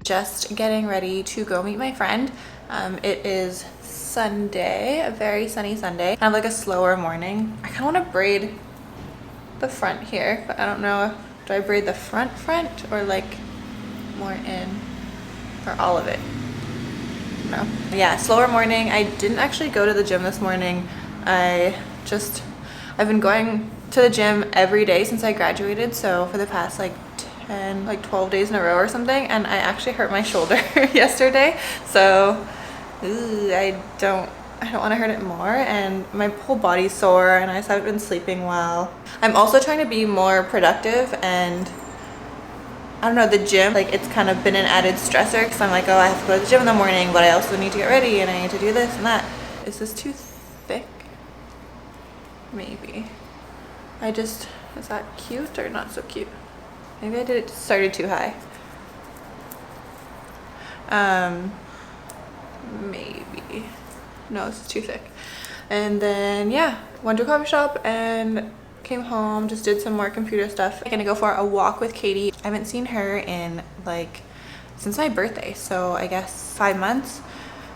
Just getting ready to go meet my friend. It is Sunday, a very sunny Sunday. Kind of like a slower morning. I kind of want to braid the front here, but I don't know. Do I braid the front or like more in, or all of it? No. Yeah, slower morning. I didn't actually go to the gym this morning. I've been going to the gym every day since I graduated, so for the past like 12 days in a row or something, and I actually hurt my shoulder yesterday, so I don't want to hurt it more, and my whole body's sore, and I just haven't been sleeping well. I'm also trying to be more productive, and I don't know, the gym, like, it's kind of been an added stressor because I'm like, oh, I have to go to the gym in the morning, but I also need to get ready and I need to do this and that. Is this too thick? Maybe. Is that cute or not so cute? Maybe I started too high. Maybe. No, this is too thick. And then, yeah, went to a coffee shop and came home, just did some more computer stuff. I'm gonna go for a walk with Katie. I haven't seen her in since my birthday, so I guess 5 months.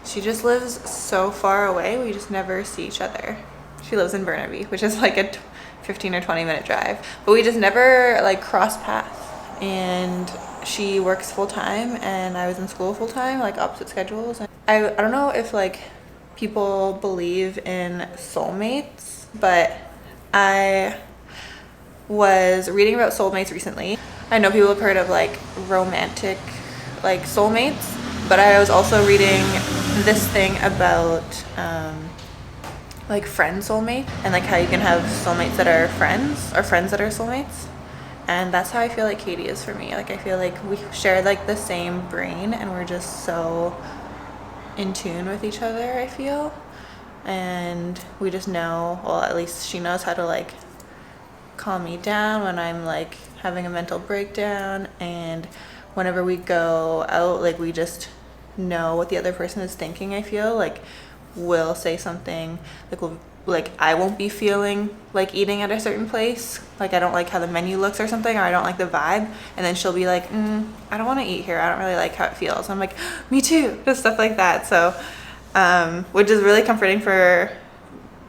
She just lives so far away, we just never see each other. She lives in Burnaby, which is like a 15 or 20 minute drive, but we just never like cross paths. And she works full-time and I was in school full-time, like opposite schedules. And I don't know if like people believe in soulmates, but I was reading about soulmates recently. I know people have heard of like romantic like soulmates, but I was also reading this thing about like friend soulmate, and like how you can have soulmates that are friends or friends that are soulmates. And that's how I feel like Katie is for me. Like, I feel like we share like the same brain and we're just so in tune with each other, I feel. And we just know, well, at least she knows how to like calm me down when I'm like having a mental breakdown. And whenever we go out, like, we just know what the other person is thinking, I feel. Like, we'll say something, like I won't be feeling like eating at a certain place, like I don't like how the menu looks or something, or I don't like the vibe, and then she'll be like, I don't want to eat here, I don't really like how it feels. And I'm like, me too, just stuff like that. So which is really comforting for,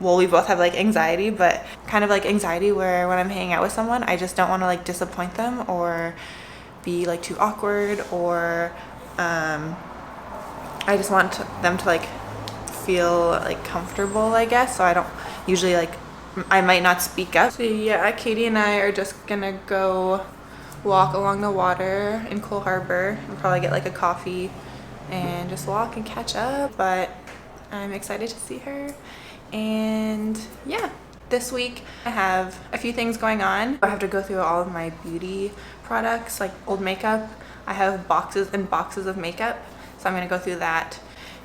well, we both have like anxiety, but kind of like anxiety where when I'm hanging out with someone, I just don't want to like disappoint them or be like too awkward, or I just want them to like feel like comfortable, I guess. So I don't usually like, I might not speak up. So yeah, Katie and I are just gonna go walk along the water in Cole Harbor and probably get like a coffee and just walk and catch up. But I'm excited to see her. And yeah, this week I have a few things going on. I have to go through all of my beauty products, like old makeup. I have boxes and boxes of makeup, so I'm gonna go through that.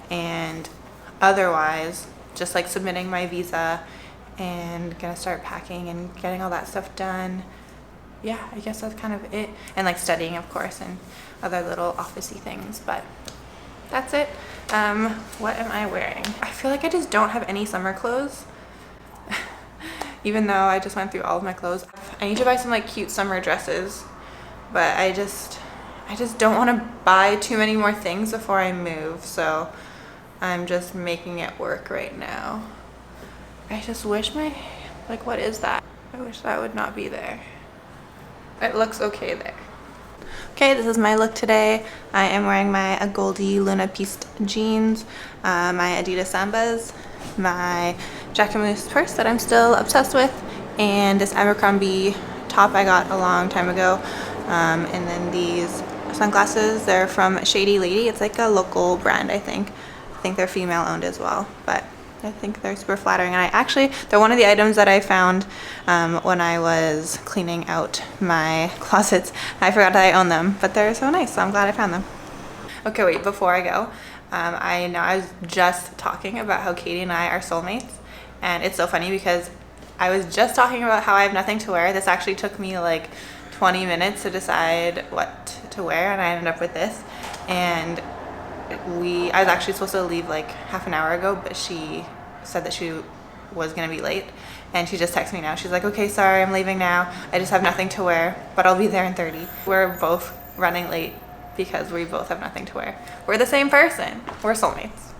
And otherwise, just like submitting my visa and gonna start packing and getting all that stuff done. Yeah, I guess that's kind of it. And like studying, of course, and other little officey things, but that's it. What am I wearing? I feel like I just don't have any summer clothes. Even though I just went through all of my clothes. I need to buy some like cute summer dresses, but I just don't want to buy too many more things before I move, so I'm just making it work right now. I just wish what is that? I wish that would not be there. It looks okay there. Okay, this is my look today. I am wearing my Goldie Luna Piste jeans, my Adidas Sambas, my Jacquemus purse that I'm still obsessed with, and this Abercrombie top I got a long time ago, and then these sunglasses. They're from Shady Lady. It's like a local brand, I think. I think they're female owned as well, but I think they're super flattering. And they're one of the items that I found when I was cleaning out my closets. I forgot that I own them, but they're so nice, so I'm glad I found them. Okay, wait, before I go, I know I was just talking about how Katie and I are soulmates, and it's so funny because I was just talking about how I have nothing to wear. This actually took me like 20 minutes to decide what to wear, and I ended up with this. And I was actually supposed to leave like half an hour ago, but she said that she was gonna be late, and she just texted me now. She's like, okay, sorry, I'm leaving now. I just have nothing to wear, but I'll be there in 30. We're both running late because we both have nothing to wear. We're the same person. We're soulmates.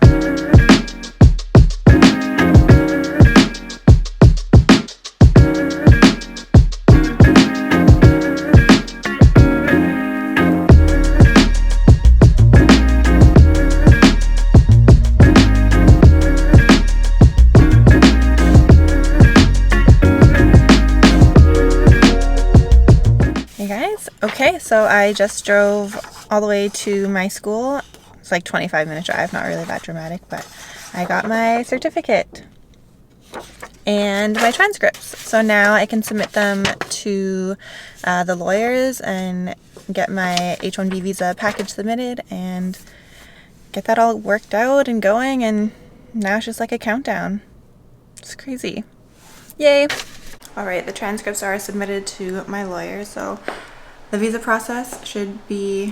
Okay, so I just drove all the way to my school. It's like 25-minute drive, not really that dramatic, but I got my certificate and my transcripts. So now I can submit them to the lawyers and get my H-1B visa package submitted and get that all worked out and going, and now it's just like a countdown. It's crazy. Yay! Alright, the transcripts are submitted to my lawyer, so the visa process should be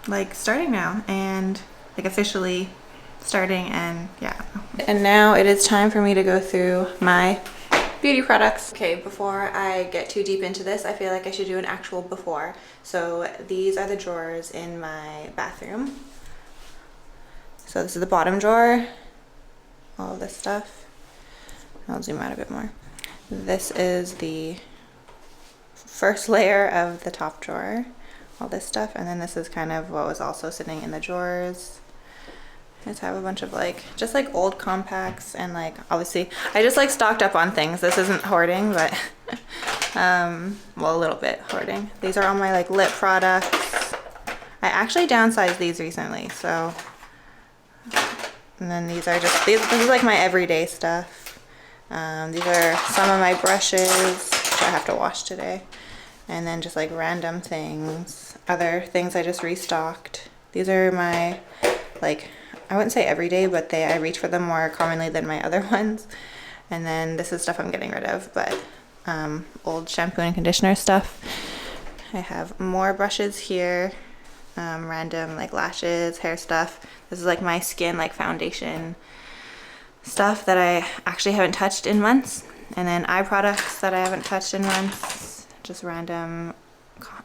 like starting now and like officially starting, and yeah. And now it is time for me to go through my beauty products. Okay, before I get too deep into this, I feel like I should do an actual before. So these are the drawers in my bathroom. So this is the bottom drawer, all of this stuff. I'll zoom out a bit more. This is the first layer of the top drawer, all this stuff, and then this is kind of what was also sitting in the drawers. I just have a bunch of like just like old compacts, and like obviously I just like stocked up on things. This isn't hoarding, but well, a little bit hoarding. These are all my like lip products. I actually downsized these recently, so, and then these are just this is like my everyday stuff. These are some of my brushes, which I have to wash today. And then just like random things, other things I just restocked. These are my, like, I wouldn't say everyday, but I reach for them more commonly than my other ones. And then this is stuff I'm getting rid of, but old shampoo and conditioner stuff. I have more brushes here, random like lashes, hair stuff. This is like my skin like foundation stuff that I actually haven't touched in months. And then eye products that I haven't touched in months. Just random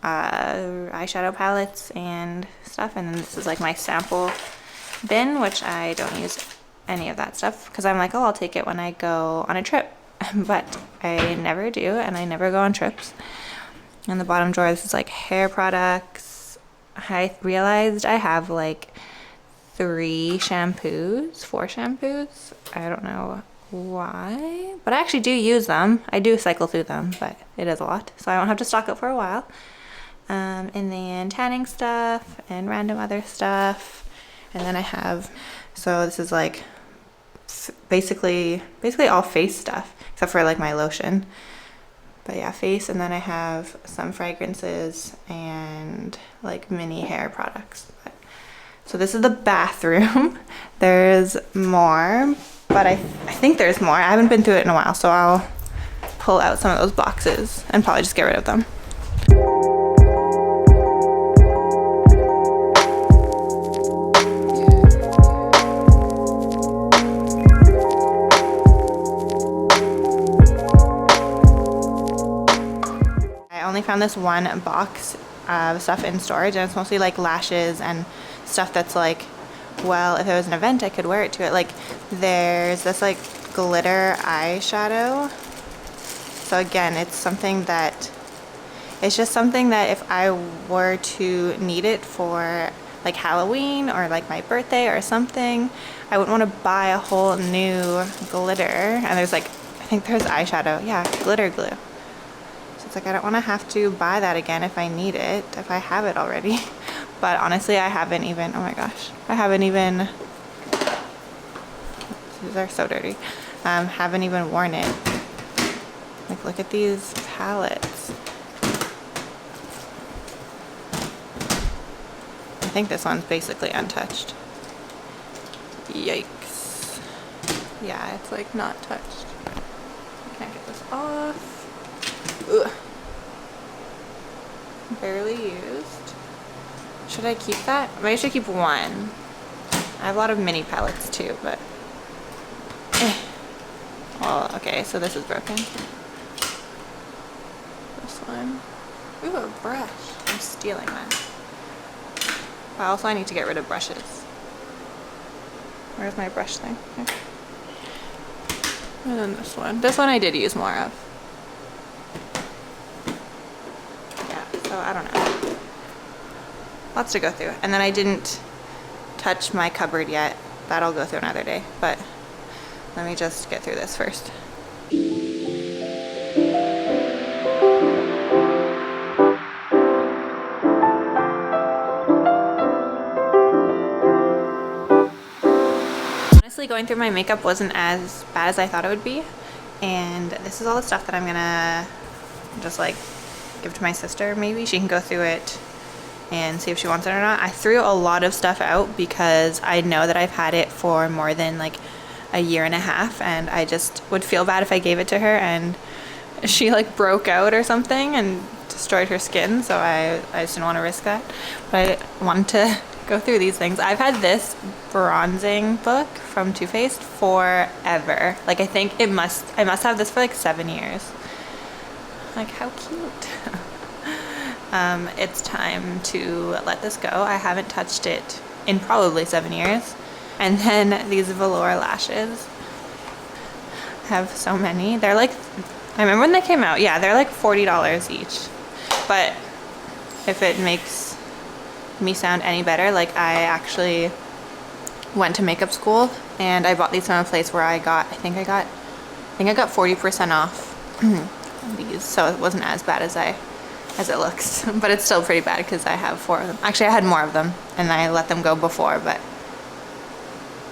eyeshadow palettes and stuff. And then this is like my sample bin, which I don't use any of that stuff because I'm like, oh, I'll take it when I go on a trip. But I never do, and I never go on trips. In the bottom drawer, this is like hair products. I realized I have like 4 shampoos. I don't know why, but I actually do use them. I do cycle through them, but it is a lot, so I won't have to stock up for a while. And then tanning stuff and random other stuff. And then I have, so this is like basically all face stuff except for like my lotion, but yeah, face. And then I have some fragrances and like mini hair products. So this is the bathroom. There's more, but I think there's more. I haven't been through it in a while, so I'll pull out some of those boxes and probably just get rid of them. I only found this one box of stuff in storage, and it's mostly like lashes and stuff that's like, well, if it was an event I could wear it to it. Like there's this like glitter eyeshadow. So again, it's something that, it's just something that if I were to need it for like Halloween or like my birthday or something, I wouldn't want to buy a whole new glitter. And there's like, I think there's eyeshadow, yeah, glitter glue. So it's like, I don't want to have to buy that again if I need it, if I have it already. But honestly, I haven't even, oh my gosh, I haven't even, these are so dirty, haven't even worn it. Like, look at these palettes. I think this one's basically untouched. Yikes. Yeah, it's like not touched. I can't get this off. Ugh. Barely used. Should I keep that? Maybe I should keep one. I have a lot of mini palettes too, but well, okay, so this is broken. This one. Ooh, a brush. I'm stealing that. But also I need to get rid of brushes. Where's my brush thing? Here. And then this one. This one I did use more of. Yeah, so I don't know. Lots to go through. And then I didn't touch my cupboard yet. That'll go through another day. But let me just get through this first. Honestly, going through my makeup wasn't as bad as I thought it would be. And this is all the stuff that I'm gonna just like give to my sister. Maybe she can go through it and see if she wants it or not. I threw a lot of stuff out because I know that I've had it for more than like a year and a half, and I just would feel bad if I gave it to her and she like broke out or something and destroyed her skin. So I just didn't want to risk that. But I wanted to go through these things. I've had this bronzing book from Too Faced forever. Like I think I must have this for like 7 years. Like how cute. It's time to let this go. I haven't touched it in probably 7 years. And then these velour lashes. I have so many. They're like, I remember when they came out, yeah, they're like $40 each. But if it makes me sound any better, like I actually went to makeup school and I bought these from a place where I think I got 40% off these, so it wasn't as bad as it looks. But it's still pretty bad because I have 4 of them. Actually, I had more of them and I let them go before, but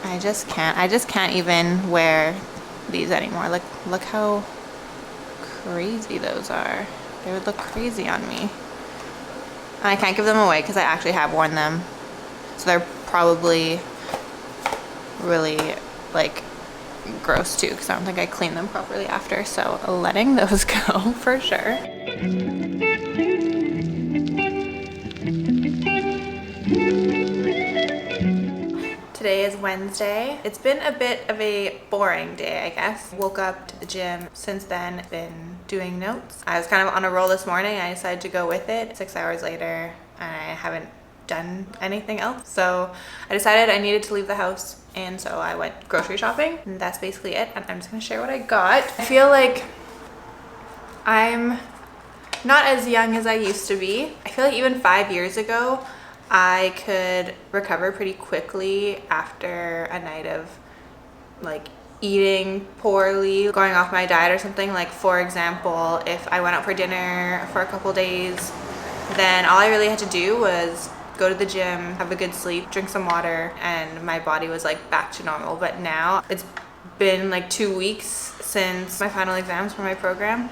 I just can't even wear these anymore. Like, look how crazy those are. They would look crazy on me. And I can't give them away because I actually have worn them. So they're probably really like gross too, because I don't think I cleaned them properly after. So letting those go for sure. Today is Wednesday. It's been a bit of a boring day, I guess. Woke up to the gym. Since then, been doing notes. I was kind of on a roll this morning. I decided to go with it. 6 hours later, and I haven't done anything else. So I decided I needed to leave the house, and so I went grocery shopping. And that's basically it. And I'm just gonna share what I got. I feel like I'm not as young as I used to be. I feel like even 5 years ago, I could recover pretty quickly after a night of like eating poorly, going off my diet or something. Like for example, if I went out for dinner for a couple days, then all I really had to do was go to the gym, have a good sleep, drink some water, and my body was like back to normal. But now it's been like 2 weeks since my final exams for my program,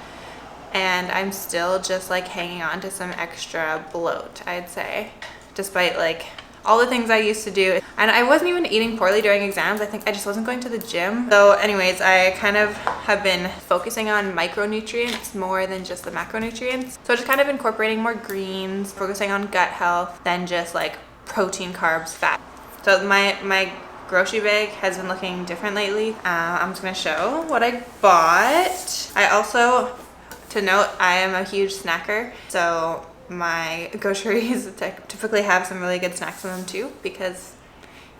and I'm still just like hanging on to some extra bloat, I'd say. Despite like all the things I used to do. And I wasn't even eating poorly during exams. I think I just wasn't going to the gym. So anyways, I kind of have been focusing on micronutrients more than just the macronutrients. So just kind of incorporating more greens, focusing on gut health than just like protein, carbs, fat. So my grocery bag has been looking different lately. I'm just gonna show what I bought. I also, to note, I am a huge snacker. So my groceries typically have some really good snacks in them too, because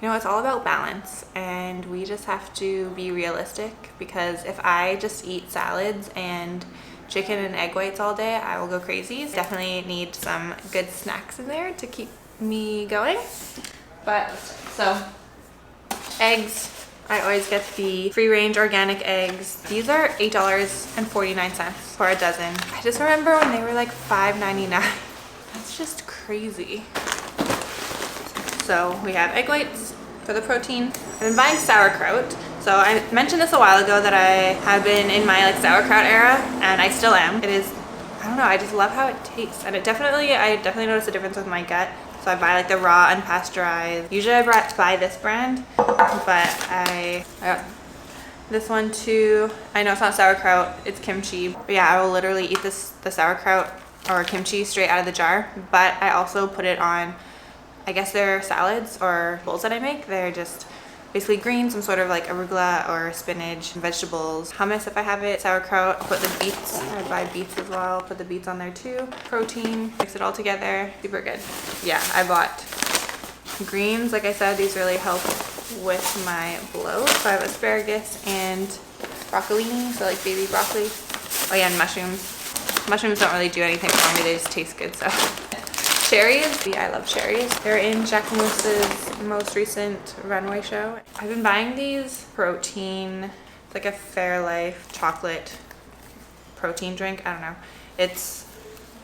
you know it's all about balance, and we just have to be realistic. Because if I just eat salads and chicken and egg whites all day, I will go crazy. So definitely need some good snacks in there to keep me going. But so eggs, I always get the free-range organic eggs. These are $8.49 for a dozen. I just remember when they were like $5.99. That's just crazy. So we have egg whites for the protein. I've been buying sauerkraut. So I mentioned this a while ago that I have been in my like sauerkraut era, and I still am. It is, I don't know, I just love how it tastes. And I definitely notice a difference with my gut. So I buy like the raw unpasteurized. Usually I buy this brand, but I got this one too. I know it's not sauerkraut, it's kimchi. But yeah, I will literally eat the sauerkraut or kimchi straight out of the jar. But I also put it on, I guess they're salads or bowls that I make. They're just basically green, some sort of like arugula or spinach, vegetables, hummus if I have it, sauerkraut. I'll put the beets, I buy beets as well, put the beets on there too. Protein, mix it all together, super good. Yeah, I bought greens, like I said, these really help with my bloat. So I have asparagus and broccolini, so like baby broccoli. Oh yeah, and mushrooms. Mushrooms don't really do anything for me, they just taste good, so. Cherries, I love cherries. They're in Jack Moose's most recent runway show. I've been buying these protein, it's like a Fairlife chocolate protein drink, I don't know. It's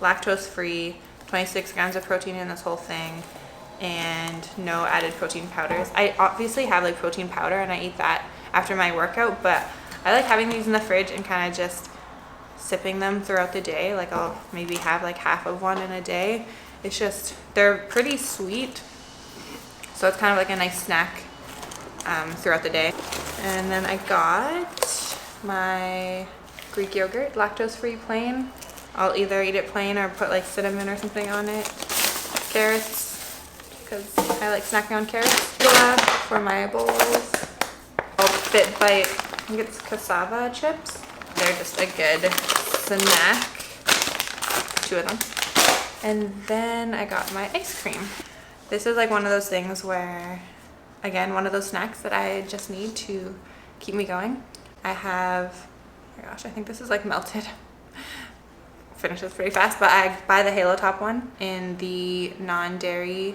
lactose free, 26 grams of protein in this whole thing, and no added protein powders. I obviously have like protein powder and I eat that after my workout, but I like having these in the fridge and kind of just sipping them throughout the day. Like I'll maybe have like half of one in a day. It's just, they're pretty sweet, so it's kind of like a nice snack throughout the day. And then I got my Greek yogurt, lactose free plain. I'll either eat it plain or put like cinnamon or something on it. Carrots, because I like snacking on carrots. For my bowls. Fit Bite, I think it's cassava chips. They're just a good snack. 2 of them. And then I got my ice cream. This is like one of those things where, again, one of those snacks that I just need to keep me going. I have, oh my gosh, I think this is like melted. Finishes pretty fast, but I buy the Halo Top one in the non-dairy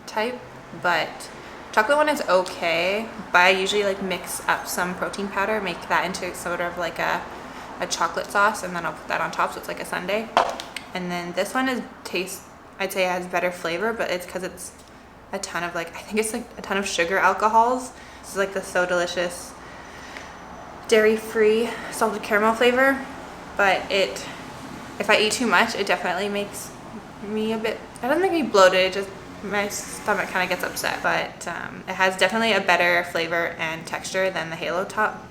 type, but chocolate one is okay, but I usually like mix up some protein powder, make that into sort of like a chocolate sauce, and then I'll put that on top so it's like a sundae. And then this one is I'd say it has better flavor, but it's because it's a ton of like, I think it's like a ton of sugar alcohols. This is like the So Delicious dairy-free salted caramel flavor, but if I eat too much, it definitely makes me a bit, it doesn't make me bloated, it just, my stomach kind of gets upset, but it has definitely a better flavor and texture than the Halo Top.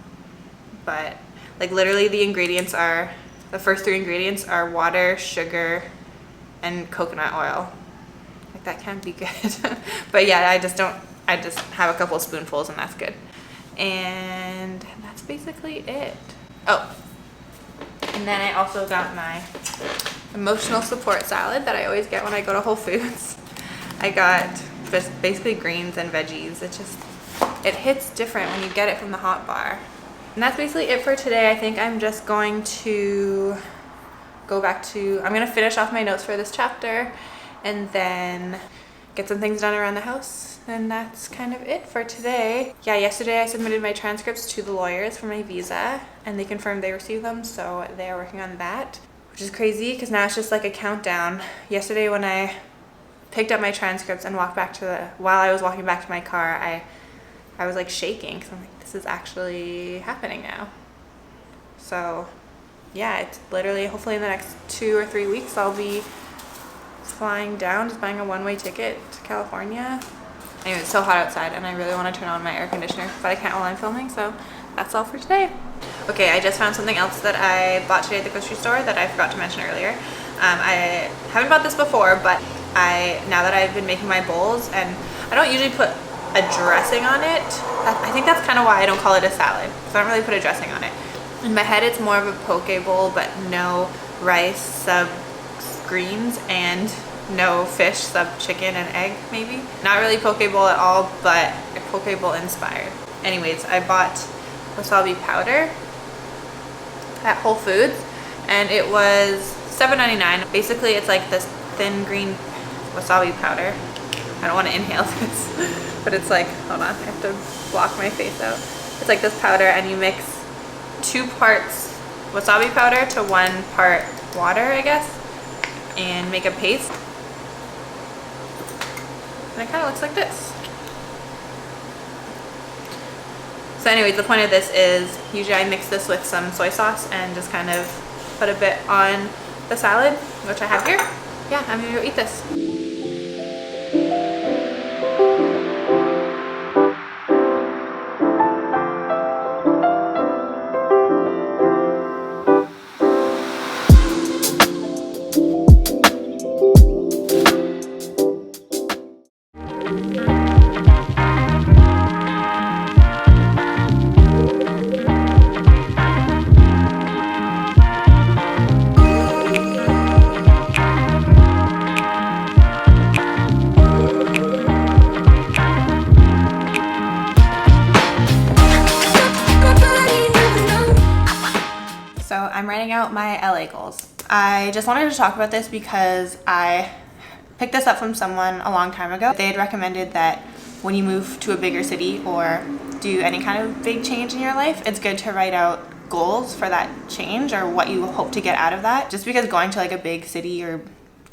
But like literally the first 3 ingredients are water, sugar, and coconut oil. Like that can't be good. But yeah, I just have a couple spoonfuls and that's good. And that's basically it. Oh, and then I also got my emotional support salad that I always get when I go to Whole Foods. I got just basically greens and veggies. It hits different when you get it from the hot bar. And that's basically it for today. I think I'm just going to I'm gonna finish off my notes for this chapter and then get some things done around the house. And that's kind of it for today. Yeah, yesterday I submitted my transcripts to the lawyers for my visa and they confirmed they received them, so they are working on that, which is crazy because now it's just like a countdown. Yesterday when I picked up my transcripts and while I was walking back to my car, I was like shaking because I'm like, this is actually happening now. So yeah, it's literally, hopefully in the next 2 or 3 weeks I'll be flying down, just buying a one-way ticket to California. Anyway, it's so hot outside and I really want to turn on my air conditioner, but I can't while I'm filming, so that's all for today. Okay, I just found something else that I bought today at the grocery store that I forgot to mention earlier. I haven't bought this before, but now that I've been making my bowls, and I don't usually put a dressing on it. I think that's kind of why I don't call it a salad, because I don't really put a dressing on it. In my head, it's more of a poke bowl, but no rice, sub greens, and no fish, sub chicken and egg, maybe. Not really poke bowl at all, but poke bowl inspired. Anyways, I bought wasabi powder at Whole Foods, and it was $7.99. Basically, it's like this thin green wasabi powder. I don't want to inhale this, but it's like, hold on, I have to block my face out. It's like this powder, and you mix 2 parts wasabi powder to 1 part water, I guess, and make a paste. And it kind of looks like this. So anyways, the point of this is usually I mix this with some soy sauce and just kind of put a bit on the salad, which I have here. Yeah, I'm gonna go eat this. So I'm writing out my LA goals. I just wanted to talk about this because I picked this up from someone a long time ago. They had recommended that when you move to a bigger city or do any kind of big change in your life, it's good to write out goals for that change or what you hope to get out of that. Just because going to like a big city or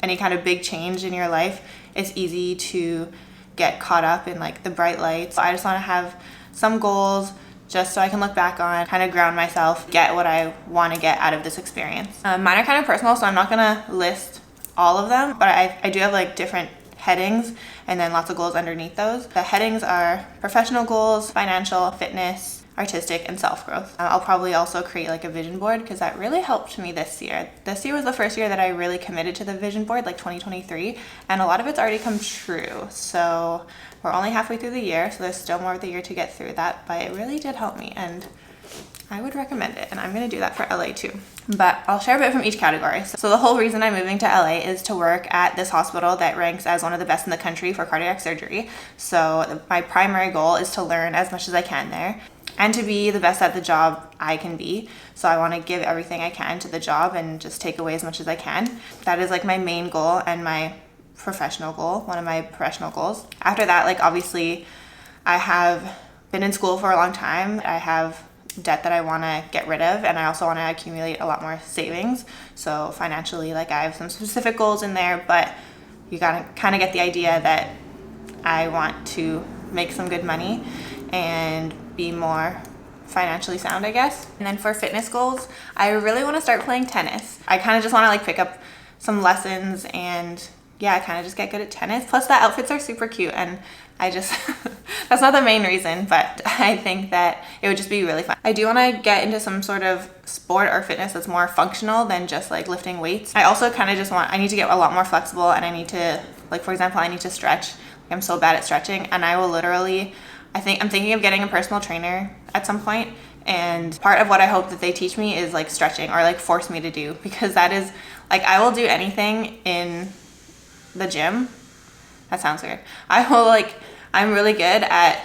any kind of big change in your life, it's easy to get caught up in like the bright lights. So I just want to have some goals just so I can look back on, kind of ground myself, get what I want to get out of this experience. Mine are kind of personal, so I'm not gonna list all of them, but I do have like different headings and then lots of goals underneath those. The headings are professional goals, financial, fitness, artistic, and self-growth. I'll probably also create like a vision board because that really helped me this year. This year was the first year that I really committed to the vision board, like 2023, and a lot of it's already come true. So we're only halfway through the year, so there's still more of the year to get through that, but it really did help me and I would recommend it, and I'm gonna do that for LA too. But I'll share a bit from each category. So the whole reason I'm moving to LA is to work at this hospital that ranks as one of the best in the country for cardiac surgery. So my primary goal is to learn as much as I can there and to be the best at the job I can be. So I want to give everything I can to the job and just take away as much as I can. That is like my main goal and my professional goal, one of my professional goals. After that, like obviously I have been in school for a long time. I have debt that I want to get rid of, and I also want to accumulate a lot more savings. So financially, like I have some specific goals in there, but you gotta kind of get the idea that I want to make some good money and be more financially sound, I guess. And then for fitness goals, I really want to start playing tennis. I kind of just want to like pick up some lessons and yeah, I kind of just get good at tennis. Plus the outfits are super cute and I just, that's not the main reason, but I think that it would just be really fun. I do want to get into some sort of sport or fitness that's more functional than just like lifting weights. I also kind of just I need to get a lot more flexible and I need to, like for example, I need to stretch. I'm so bad at stretching and I will literally, I'm thinking of getting a personal trainer at some point, and part of what I hope that they teach me is like stretching or like force me to do, because that is like, I will do anything in the gym. That sounds weird. I'm really good at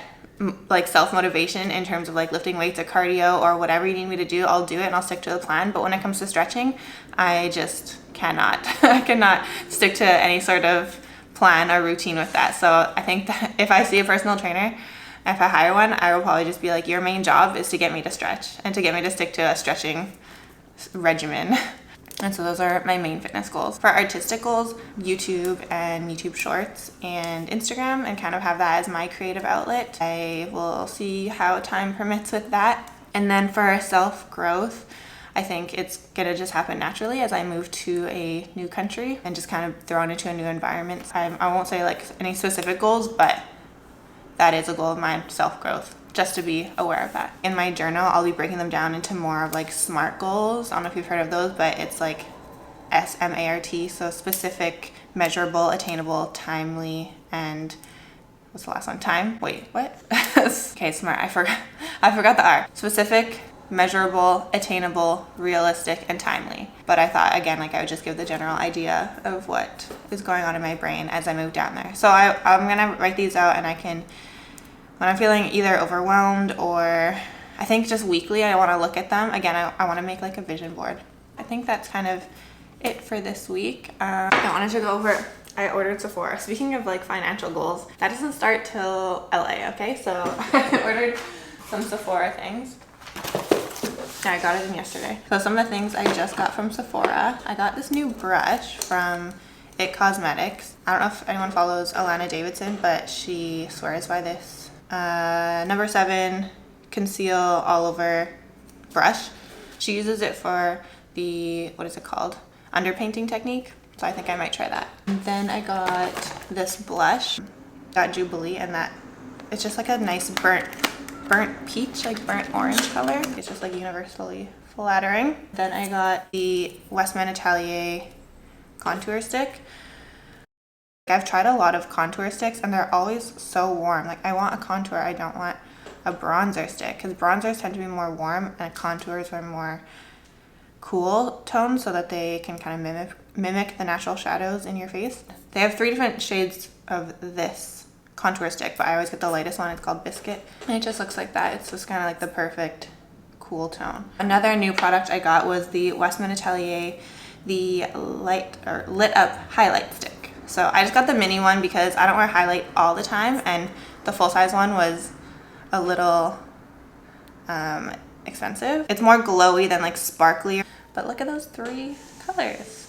like self-motivation in terms of like lifting weights or cardio or whatever you need me to do. I'll do it and I'll stick to the plan. But when it comes to stretching, I just cannot. I cannot stick to any sort of plan or routine with that. So I think that if I see a personal trainer, if I hire one, I will probably just be like, your main job is to get me to stretch and to get me to stick to a stretching regimen. And so those are my main fitness goals. For artistic goals, YouTube and YouTube Shorts and Instagram, and kind of have that as my creative outlet. I will see how time permits with that. And then for self-growth, I think it's gonna just happen naturally as I move to a new country and just kind of thrown into a new environment. I won't say like any specific goals, but that is a goal of mine, self-growth. Just to be aware of that. In my journal, I'll be breaking them down into more of like SMART goals. I don't know if you've heard of those, but it's like SMART, so specific, measurable, attainable, timely, and what's the last one? Time? Wait, what? Okay, SMART. I forgot the R. Specific, measurable, attainable, realistic, and timely. But I thought, again, like I would just give the general idea of what is going on in my brain as I move down there. So I'm gonna write these out, and I can, when I'm feeling either overwhelmed or I think just weekly, I want to look at them. Again, I want to make like a vision board. I think that's kind of it for this week. I wanted to go over, I ordered Sephora. Speaking of like financial goals, that doesn't start till LA, okay? So I ordered some Sephora things. Yeah, I got it in yesterday. So some of the things I just got from Sephora. I got this new brush from It Cosmetics. I don't know if anyone follows Alana Davidson, but she swears by this number 7 conceal all over brush. She uses it for the, what is it called? Underpainting technique. So I think I might try that. And then I got this blush, got Jubilee, and that it's just like a nice burnt peach, like burnt orange color. It's just like universally flattering. Then I got the Westman Atelier contour stick. I've tried a lot of contour sticks and they're always so warm. Like I want a contour, I don't want a bronzer stick, because bronzers tend to be more warm and contours are more cool tones so that they can kind of mimic the natural shadows in your face. They have 3 different shades of this contour stick, but I always get the lightest one. It's called Biscuit. And it just looks like that. It's just kind of like the perfect cool tone. Another new product I got was the Westman Atelier, the lit up highlight stick. So I just got the mini one because I don't wear highlight all the time, and the full size one was a little expensive. It's more glowy than like sparkly, but look at those 3 colors.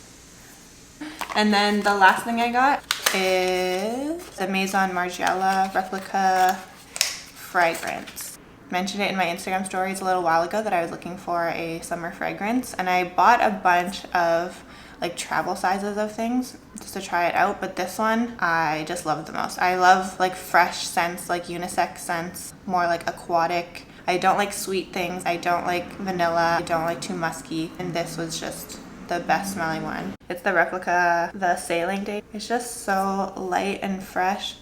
And then the last thing I got is the Maison Margiela replica fragrance. Mentioned it in my Instagram stories a little while ago that I was looking for a summer fragrance, and I bought a bunch of like travel sizes of things just to try it out, but this one I just love the most. I love like fresh scents, like unisex scents, more like aquatic. I don't like sweet things. I don't like vanilla. I don't like too musky, and this was just the best smelling one. It's the replica, the Sailing Day. It's just so light and fresh.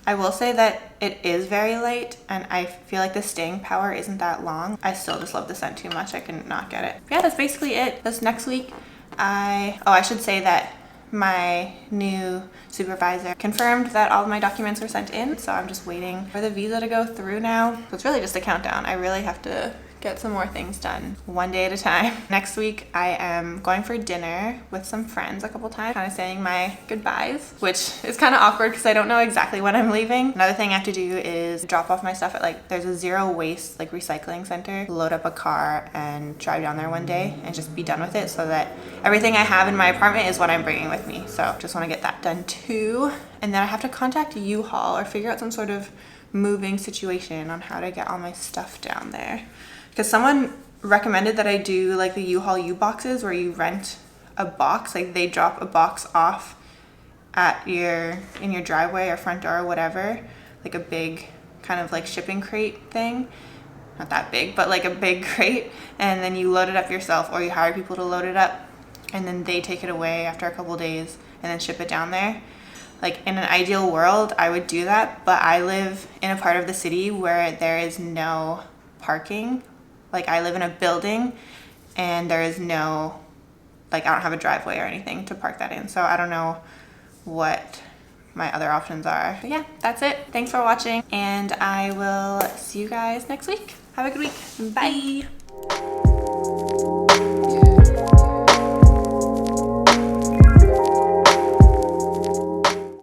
I will say that it is very light, and I feel like the staying power isn't that long. I still just love the scent too much. I can not get it. But yeah, that's basically it. This next week, I should say that my new supervisor confirmed that all of my documents were sent in, so I'm just waiting for the visa to go through now. So it's really just a countdown. I really have to get some more things done one day at a time. Next week I am going for dinner with some friends a couple times, kind of saying my goodbyes, which is kind of awkward because I don't know exactly when I'm leaving. Another thing I have to do is drop off my stuff at like, there's a zero waste like recycling center, load up a car and drive down there one day and just be done with it, so that everything I have in my apartment is what I'm bringing with me. So just want to get that done too. And then I have to contact U-Haul or figure out some sort of moving situation on how to get all my stuff down there. Because someone recommended that I do like the U-Haul U-boxes where you rent a box, like they drop a box off at in your driveway or front door or whatever, like a big kind of like shipping crate thing. Not that big, but like a big crate, and then you load it up yourself or you hire people to load it up, and then they take it away after a couple days and then ship it down there. Like in an ideal world, I would do that, but I live in a part of the city where there is no parking. Like I live in a building and there is no, like I don't have a driveway or anything to park that in. So I don't know what my other options are. But yeah, that's it. Thanks for watching, and I will see you guys next week. Have a good week. Bye.